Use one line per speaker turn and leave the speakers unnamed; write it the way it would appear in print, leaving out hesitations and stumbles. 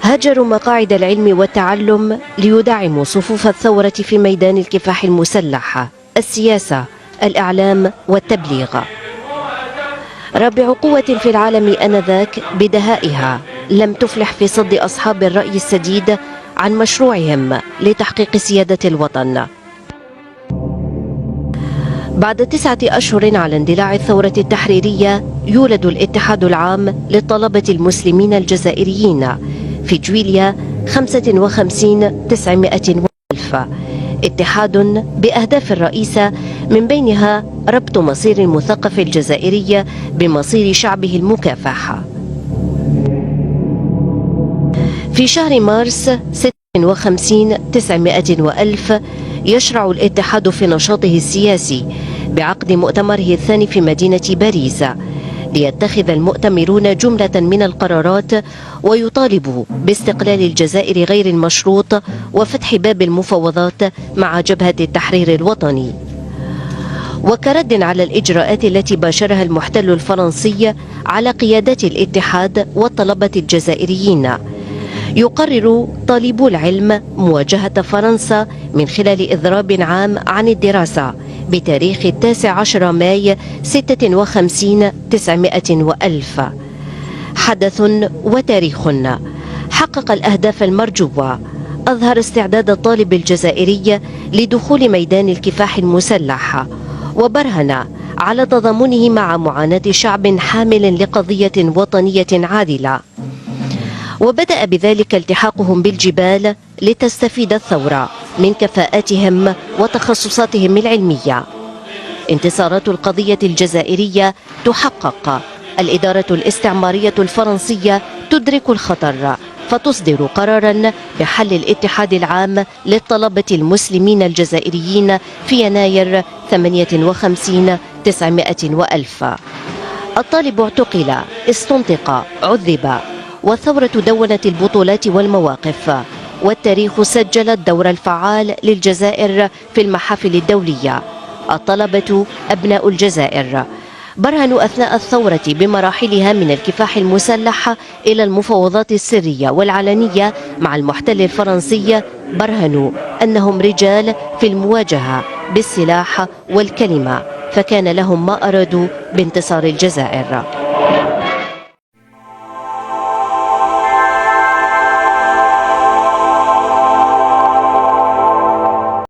هاجروا مقاعد العلم والتعلم ليدعموا صفوف الثورة في ميدان الكفاح المسلح، السياسة، الإعلام والتبليغ. رابع قوة في العالم آنذاك بدهائها لم تفلح في صد أصحاب الرأي السديد عن مشروعهم لتحقيق سيادة الوطن. بعد 9 أشهر على اندلاع الثورة التحريرية يولد الاتحاد العام للطلبة المسلمين الجزائريين في جويليا 55,900,000، اتحاد بأهداف رئيسة من بينها ربط مصير المثقف الجزائري بمصير شعبه المكافح. في شهر مارس 56,900,000 يشرع الاتحاد في نشاطه السياسي بعقد مؤتمره الثاني في مدينة باريس، ليتخذ المؤتمرون جملة من القرارات ويطالبوا باستقلال الجزائر غير المشروط وفتح باب المفاوضات مع جبهة التحرير الوطني. وكرد على الإجراءات التي باشرها المحتل الفرنسي على قيادات الاتحاد والطلبة الجزائريين، يقرر طالبو العلم مواجهة فرنسا من خلال إضراب عام عن الدراسة بتاريخ 19 ماي 56,900,000. حدث وتاريخ حقق الأهداف المرجوة، أظهر استعداد الطالب الجزائري لدخول ميدان الكفاح المسلح، وبرهن على تضامنه مع معاناة شعب حامل لقضية وطنية عادلة. وبدأ بذلك التحاقهم بالجبال لتستفيد الثورة من كفاءاتهم وتخصصاتهم العلمية. انتصارات القضية الجزائرية تحقق، الإدارة الاستعمارية الفرنسية تدرك الخطر فتصدر قرارا بحل الاتحاد العام للطلبة المسلمين الجزائريين في يناير 58,900,000. الطالب اعتقل، استنطق، عذب، والثورة دونت البطولات والمواقف، والتاريخ سجل الدور الفعال للجزائر في المحافل الدولية. الطلبة أبناء الجزائر برهنوا أثناء الثورة بمراحلها من الكفاح المسلح إلى المفاوضات السرية والعلنية مع المحتل الفرنسي، برهنوا أنهم رجال في المواجهة بالسلاح والكلمة، فكان لهم ما أرادوا بانتصار الجزائر.